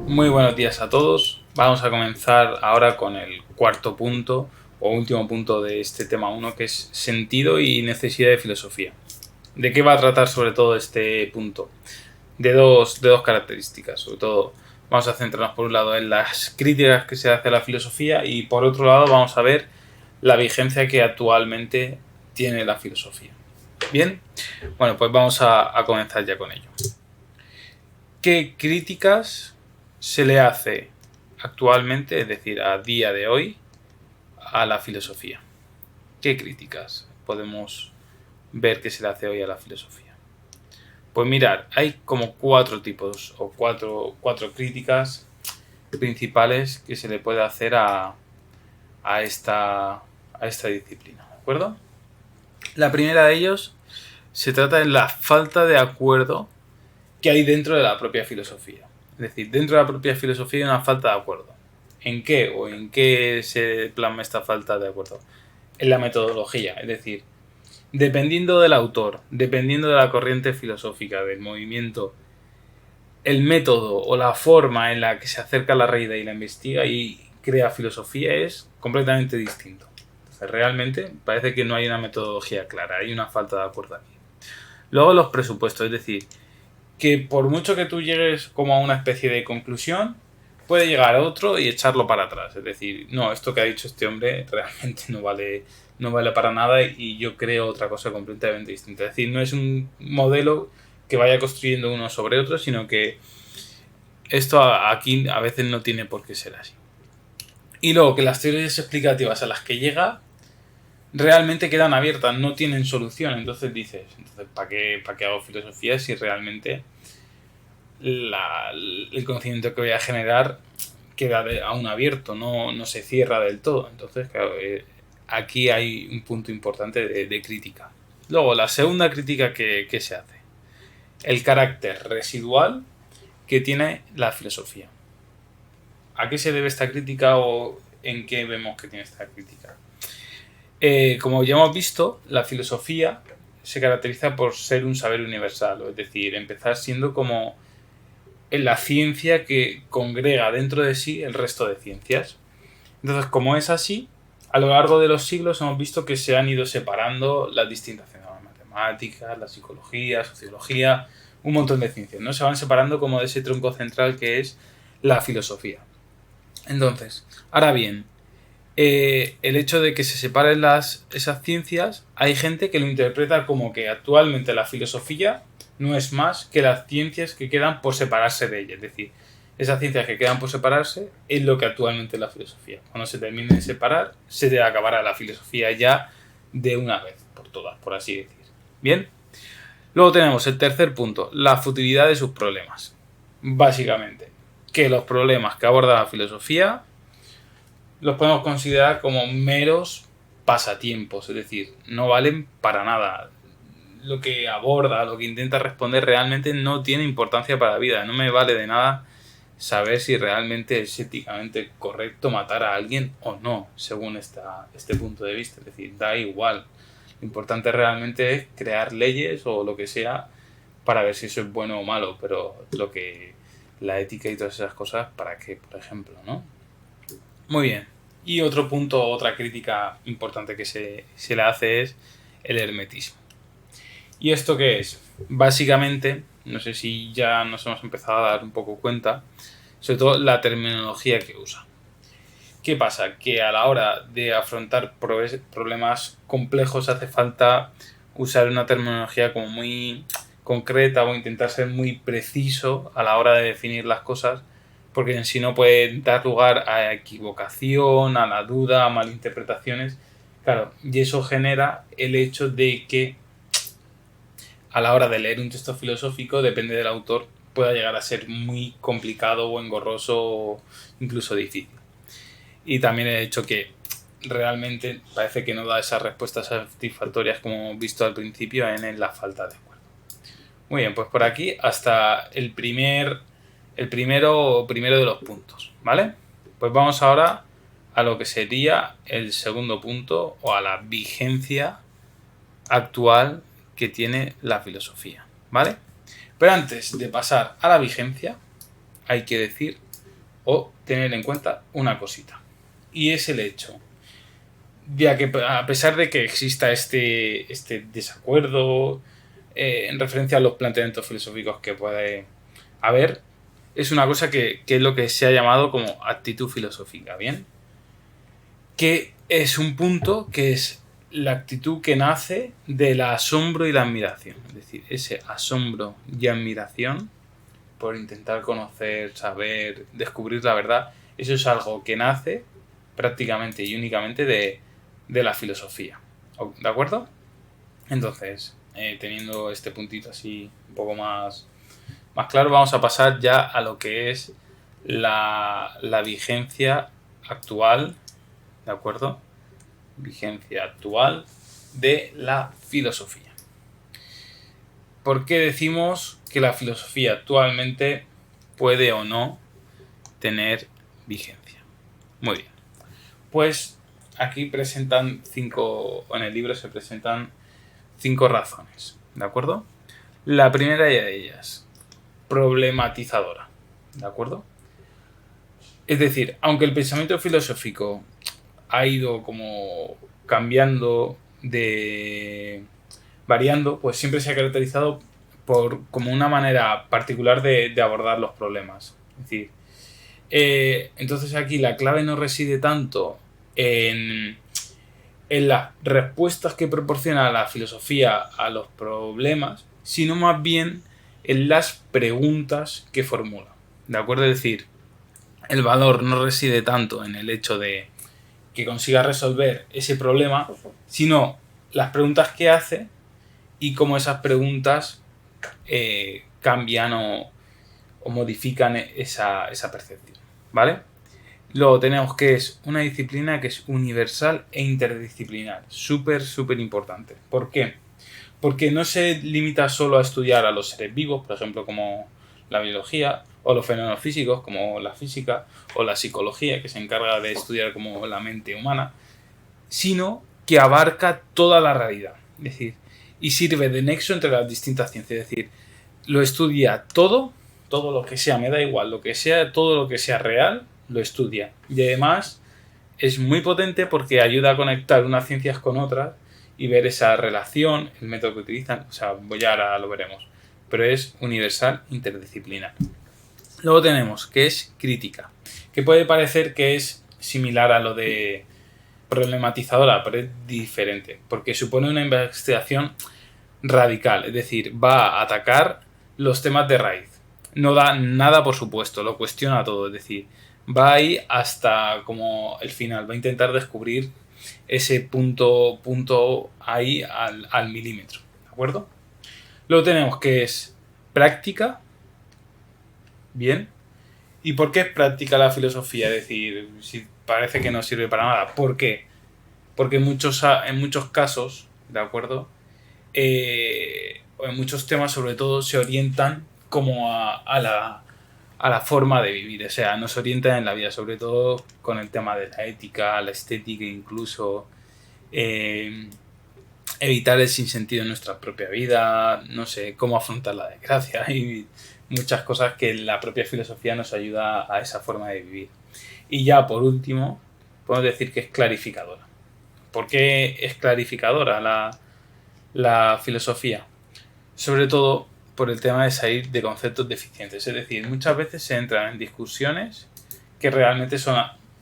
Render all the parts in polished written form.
Muy buenos días a todos. Vamos a comenzar ahora con el cuarto punto o último punto de este tema 1, que es sentido y necesidad de filosofía. ¿De qué va a tratar sobre todo este punto? De dos características. Sobre todo vamos a centrarnos por un lado en las críticas que se hace a la filosofía y por otro lado vamos a ver la vigencia que actualmente tiene la filosofía. Bien, bueno, pues vamos a comenzar ya con ello. ¿Qué críticas se le hace actualmente, es decir, a día de hoy, a la filosofía? ¿Qué críticas podemos ver que se le hace hoy a la filosofía? Pues mirad, hay como cuatro tipos o cuatro críticas principales que se le puede hacer a esta disciplina, ¿de acuerdo? La primera de ellos se trata de la falta de acuerdo que hay dentro de la propia filosofía. Es decir, dentro de la propia filosofía hay una falta de acuerdo. ¿En qué o en qué se plasma esta falta de acuerdo? En la metodología, es decir, dependiendo del autor, dependiendo de la corriente filosófica, del movimiento, el método o la forma en la que se acerca a la realidad y la investiga y crea filosofía es completamente distinto. Entonces, realmente parece que no hay una metodología clara, hay una falta de acuerdo aquí. Luego los presupuestos, es decir, que por mucho que tú llegues como a una especie de conclusión, puede llegar a otro y echarlo para atrás. Es decir, no, esto que ha dicho este hombre realmente no vale para nada y yo creo otra cosa completamente distinta. Es decir, no es un modelo que vaya construyendo uno sobre otro, sino que esto aquí a veces no tiene por qué ser así. Y luego que las teorías explicativas a las que llega realmente quedan abiertas, no tienen solución. Entonces dices, ¿para qué hago filosofía si realmente el conocimiento que voy a generar queda aún abierto, no se cierra del todo? Entonces, claro, aquí hay un punto importante de crítica. Luego, la segunda crítica que se hace, el carácter residual que tiene la filosofía. ¿A qué se debe esta crítica o en qué vemos que tiene esta crítica? Como ya hemos visto, la filosofía se caracteriza por ser un saber universal, es decir, empezar siendo como en la ciencia que congrega dentro de sí el resto de ciencias. Entonces, como es así, a lo largo de los siglos hemos visto que se han ido separando las distintas ciencias, las matemáticas, la psicología, sociología, un montón de ciencias, ¿no? Se van separando como de ese tronco central que es la filosofía. Entonces, ahora bien, el hecho de que se separen esas ciencias, hay gente que lo interpreta como que actualmente la filosofía no es más que las ciencias que quedan por separarse de ella. Es decir, esas ciencias que quedan por separarse es lo que actualmente es la filosofía. Cuando se termine de separar, se acabará la filosofía ya de una vez, por todas, por así decir. Bien. Luego tenemos el tercer punto, la futilidad de sus problemas. Básicamente, que los problemas que aborda la filosofía los podemos considerar como meros pasatiempos, es decir, no valen para nada. Lo que aborda, lo que intenta responder realmente no tiene importancia para la vida. No me vale de nada saber si realmente es éticamente correcto matar a alguien o no, según este punto de vista. Es decir, da igual. Lo importante realmente es crear leyes o lo que sea para ver si eso es bueno o malo, pero la ética y todas esas cosas, ¿para qué, por ejemplo, no? Muy bien. Y otro punto, otra crítica importante que se le hace es el hermetismo. ¿Y esto qué es? Básicamente, no sé si ya nos hemos empezado a dar un poco cuenta, sobre todo la terminología que usa. ¿Qué pasa? Que a la hora de afrontar problemas complejos hace falta usar una terminología como muy concreta o intentar ser muy preciso a la hora de definir las cosas, porque en sí no puede dar lugar a equivocación, a la duda, a malinterpretaciones. Claro, y eso genera el hecho de que a la hora de leer un texto filosófico, depende del autor, pueda llegar a ser muy complicado o engorroso o incluso difícil. Y también el hecho que realmente parece que no da esas respuestas satisfactorias como hemos visto al principio en la falta de acuerdo. Muy bien, pues por aquí hasta el primero de los puntos, ¿vale? Pues vamos ahora a lo que sería el segundo punto o a la vigencia actual que tiene la filosofía, ¿vale? Pero antes de pasar a la vigencia, hay que decir o tener en cuenta una cosita. Y es el hecho de que, a pesar de que exista este desacuerdo en referencia a los planteamientos filosóficos que puede haber, es una cosa que es lo que se ha llamado como actitud filosófica, ¿bien? Que es un punto que es la actitud que nace del asombro y la admiración. Es decir, ese asombro y admiración por intentar conocer, saber, descubrir la verdad, eso es algo que nace prácticamente y únicamente de la filosofía. ¿De acuerdo? Entonces, teniendo este puntito así un poco más claro, vamos a pasar ya a lo que es la vigencia actual, ¿de acuerdo? Vigencia actual de la filosofía. ¿Por qué decimos que la filosofía actualmente puede o no tener vigencia? Muy bien. Pues aquí presentan en el libro se presentan 5 razones, ¿de acuerdo? La primera de ellas, problematizadora, ¿de acuerdo? Es decir, aunque el pensamiento filosófico ha ido como cambiando, variando, pues siempre se ha caracterizado por como una manera particular de abordar los problemas. Es decir, entonces aquí la clave no reside tanto en las respuestas que proporciona la filosofía a los problemas, sino más bien en las preguntas que formula. ¿De acuerdo? Es decir, el valor no reside tanto en el hecho de que consiga resolver ese problema, sino las preguntas que hace y cómo esas preguntas cambian o modifican esa percepción, ¿vale? Luego tenemos que es una disciplina que es universal e interdisciplinar. Súper importante. ¿Por qué? Porque no se limita solo a estudiar a los seres vivos, por ejemplo, como la biología, o los fenómenos físicos, como la física, o la psicología, que se encarga de estudiar como la mente humana, sino que abarca toda la realidad. Es decir, y sirve de nexo entre las distintas ciencias. Es decir, lo estudia todo lo que sea, me da igual, lo que sea, todo lo que sea real, lo estudia. Y además es muy potente porque ayuda a conectar unas ciencias con otras y ver esa relación, el método que utilizan, o sea, ya ahora lo veremos, pero es universal, interdisciplinar. Luego tenemos que es crítica, que puede parecer que es similar a lo de problematizadora, pero es diferente, porque supone una investigación radical, es decir, va a atacar los temas de raíz. No da nada por supuesto, lo cuestiona todo, es decir, va ahí hasta como el final, va a intentar descubrir ese punto ahí al milímetro, ¿de acuerdo? Luego tenemos que es práctica, bien. ¿Y por qué es práctica la filosofía? Es decir, si parece que no sirve para nada, ¿por qué? Porque en muchos casos, ¿de acuerdo? O en muchos temas sobre todo se orientan como a la forma de vivir, o sea, nos orientan en la vida, sobre todo con el tema de la ética, la estética, incluso evitar el sinsentido en nuestra propia vida, no sé, cómo afrontar la desgracia y muchas cosas que la propia filosofía nos ayuda a esa forma de vivir. Y ya por último, podemos decir que es clarificadora. ¿Por qué es clarificadora la filosofía? Sobre todo por el tema de salir de conceptos deficientes. Es decir, muchas veces se entran en discusiones que realmente son,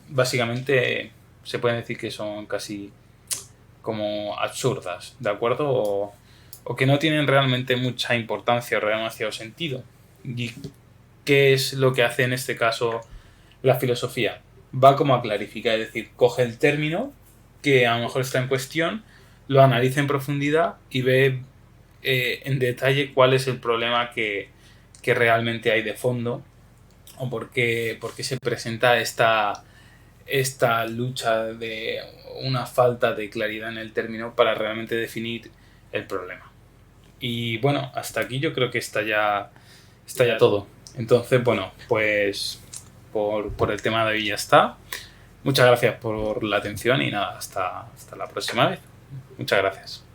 básicamente, se pueden decir que son casi como absurdas, ¿de acuerdo? O que no tienen realmente mucha importancia o demasiado sentido. ¿Y qué es lo que hace en este caso la filosofía? Va como a clarificar, es decir, coge el término que a lo mejor está en cuestión, lo analiza en profundidad y ve en detalle cuál es el problema que realmente hay de fondo o por qué se presenta esta lucha de una falta de claridad en el término para realmente definir el problema. Y bueno, hasta aquí yo creo que está ya todo. Entonces, bueno, pues por el tema de hoy ya está. Muchas gracias por la atención y nada, hasta la próxima vez. Muchas gracias.